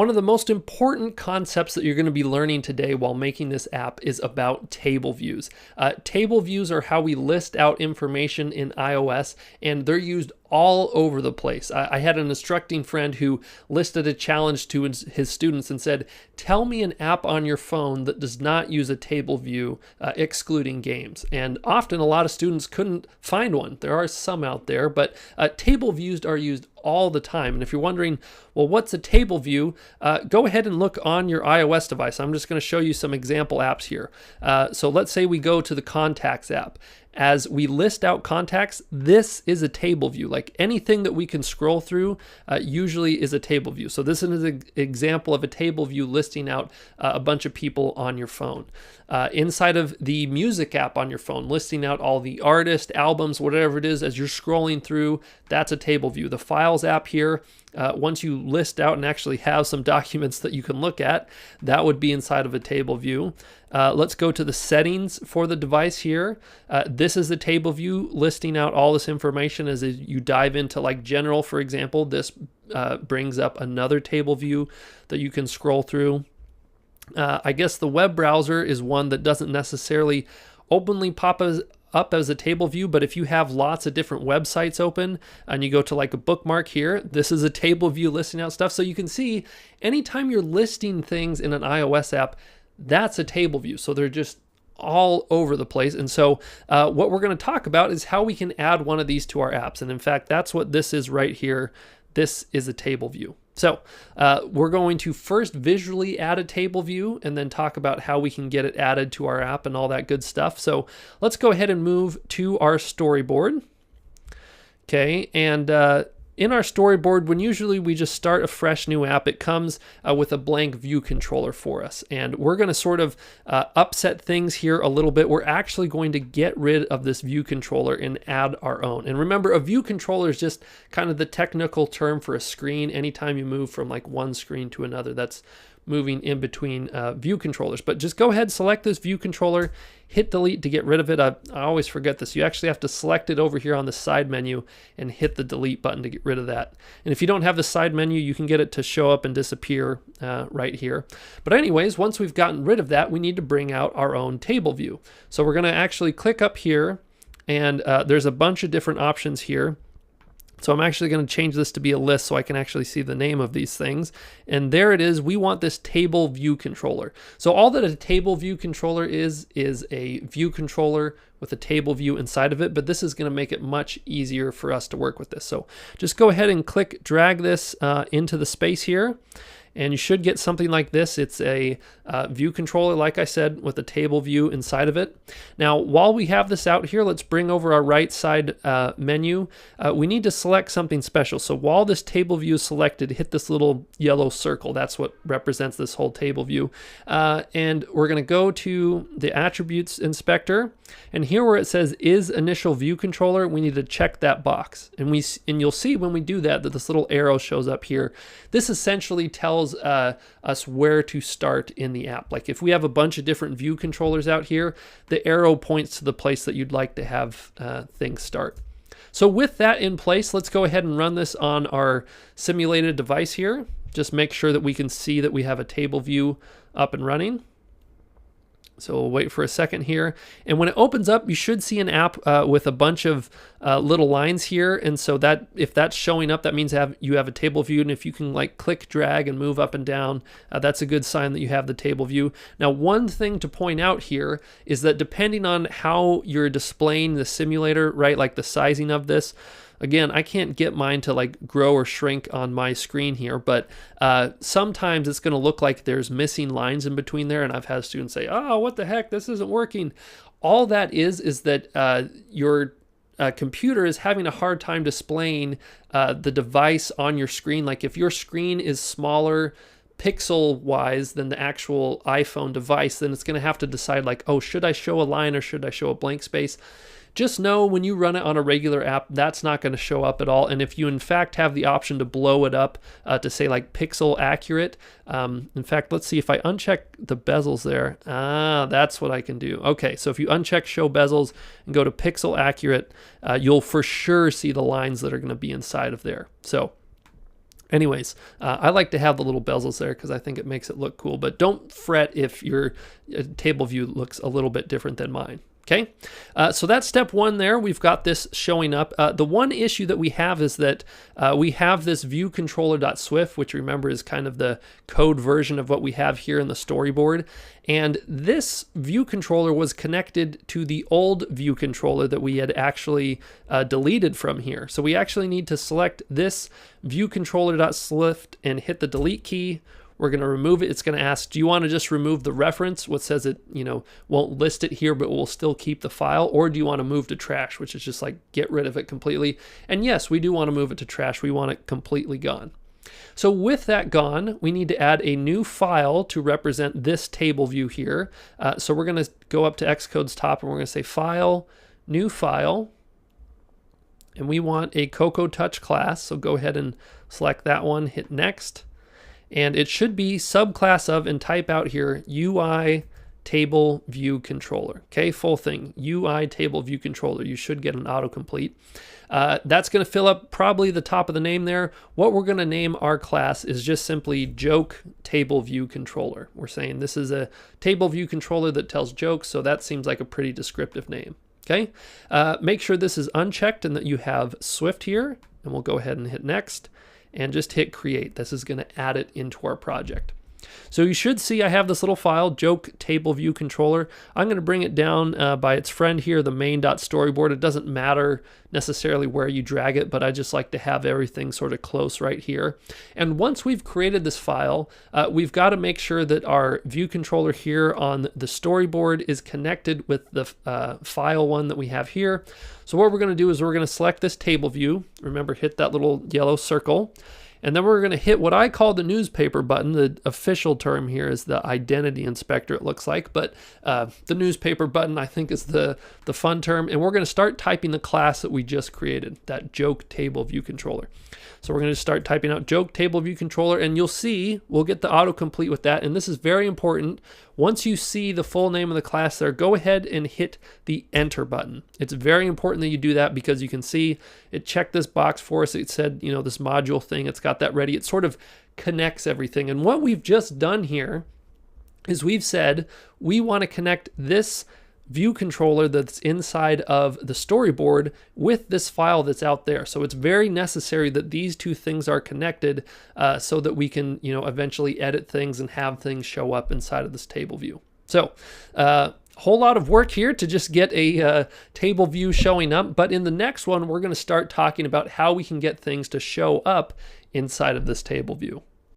One of the most important concepts that you're going to be learning today while making this app is about table views. Table views are how we list out information in iOS, and they're used all over the place. I had an instructing friend who listed a challenge to his students and said, tell me an app on your phone that does not use a table view, excluding games. And often a lot of students couldn't find one. There are some out there, but table views are used all the time. And if you're wondering, well, what's a table view? Go ahead and look on your iOS device. I'm just going to show you some example apps here. So let's say we go to the Contacts app. As we list out contacts, this is a table view. Like anything that we can scroll through usually is a table view. So this is an example of a table view listing out a bunch of people on your phone. Inside of the Music app on your phone, listing out all the artists, albums, whatever it is, as you're scrolling through, that's a table view. The Files app here, once you list out and actually have some documents that you can look at, that would be inside of a table view. Let's go to the settings for the device here. This is the table view listing out all this information. As you dive into like general, for example, this brings up another table view that you can scroll through. I guess the web browser is one that doesn't necessarily openly pop up as a table view, but if you have lots of different websites open and you go to like a bookmark here, this is a table view listing out stuff. So you can see anytime you're listing things in an iOS app, that's a table view. So they're just all over the place. And so what we're going to talk about is how we can add one of these to our apps. And in fact, that's what this is right here. This is a table view. So we're going to first visually add a table view and then talk about how we can get it added to our app and all that good stuff. So let's go ahead and move to our storyboard. Okay, and in our storyboard, when usually we just start a fresh new app, it comes with a blank view controller for us. And we're going to sort of upset things here a little bit. We're actually going to get rid of this view controller and add our own. And remember, a view controller is just kind of the technical term for a screen. Anytime you move from like one screen to another, that's moving in between view controllers. But just go ahead, select this view controller, hit delete to get rid of it. I always forget this. You actually have to select it over here on the side menu and hit the delete button to get rid of that. And if you don't have the side menu, you can get it to show up and disappear right here. But anyways, once we've gotten rid of that, we need to bring out our own table view. So we're going to actually click up here, and there's a bunch of different options here. So I'm actually going to change this to be a list so I can actually see the name of these things. And there it is. We want this table view controller. So all that a table view controller is a view controller with a table view inside of it, but this is going to make it much easier for us to work with this. So just go ahead and drag this into the space here. And you should get something like this. It's a view controller, like I said, with a table view inside of it. Now, while we have this out here, let's bring over our right side menu. We need to select something special. So while this table view is selected, hit this little yellow circle. That's what represents this whole table view. And we're going to go to the attributes inspector. And here where it says is initial view controller, we need to check that box. And you'll see when we do that this little arrow shows up here. This essentially tells us where to start in the app. Like if we have a bunch of different view controllers out here, the arrow points to the place that you'd like to have things start. So with that in place, let's go ahead and run this on our simulated device here. Just make sure that we can see that we have a table view up and running. So we'll wait for a second here. And when it opens up, you should see an app with a bunch of little lines here. And so that if that's showing up, that means you have a table view. And if you can like click, drag, and move up and down, that's a good sign that you have the table view. Now, one thing to point out here is that depending on how you're displaying the simulator, right, like the sizing of this, again, I can't get mine to like grow or shrink on my screen here, but sometimes it's going to look like there's missing lines in between there. And I've had students say, oh, what the heck, this isn't working. All that is that your computer is having a hard time displaying the device on your screen. Like if your screen is smaller pixel wise than the actual iPhone device, then it's going to have to decide like, oh, should I show a line or should I show a blank space? Just know when you run it on a regular app, that's not going to show up at all. And if you in fact have the option to blow it up to say like pixel accurate, in fact, let's see if I uncheck the bezels there. That's what I can do. Okay, so if you uncheck show bezels and go to pixel accurate, you'll for sure see the lines that are going to be inside of there. So Anyways, I like to have the little bezels there because I think it makes it look cool, but don't fret if your table view looks a little bit different than mine. Okay, so that's step one there. We've got this showing up. The one issue that we have is that we have this viewcontroller.swift, which remember is kind of the code version of what we have here in the storyboard. And this view controller was connected to the old view controller that we had actually deleted from here. So we actually need to select this viewcontroller.swift and hit the delete key. We're going to remove it. It's going to ask, do you want to just remove the reference, what says it, won't list it here, but will still keep the file? Or do you want to move to trash, which is just like get rid of it completely? And yes, we do want to move it to trash. We want it completely gone. So with that gone, we need to add a new file to represent this table view here. So we're going to go up to Xcode's top and we're going to say File, New File. And we want a Cocoa Touch class. So go ahead and select that one, hit Next. And it should be subclass of, and type out here, UI table view controller. Okay, full thing, UI table view controller. You should get an autocomplete. That's going to fill up probably the top of the name there. What we're going to name our class is just simply joke table view controller. We're saying this is a table view controller that tells jokes, so that seems like a pretty descriptive name. Okay, make sure this is unchecked and that you have Swift here, and we'll go ahead and hit Next. And just hit create. This is going to add it into our project. So you should see I have this little file, joke table view controller. I'm going to bring it down by its friend here, the main.storyboard. It doesn't matter necessarily where you drag it, but I just like to have everything sort of close right here. And once we've created this file, we've got to make sure that our view controller here on the storyboard is connected with the file one that we have here. So what we're going to do is we're going to select this table view. Remember, hit that little yellow circle. And then we're going to hit what I call the newspaper button. The official term here is the identity inspector, it looks like. But the newspaper button, I think, is the fun term. And we're going to start typing the class that we just created, that joke table view controller. So we're going to start typing out joke table view controller. And you'll see we'll get the autocomplete with that. And this is very important. Once you see the full name of the class there, go ahead and hit the enter button. It's very important that you do that because you can see it checked this box for us. It said, this module thing, it's got that ready. It sort of connects everything. And what we've just done here is we've said we want to connect this view controller that's inside of the storyboard with this file that's out there. So it's very necessary that these two things are connected so that we can, eventually edit things and have things show up inside of this table view. So whole lot of work here to just get a table view showing up. But in the next one, we're going to start talking about how we can get things to show up inside of this table view.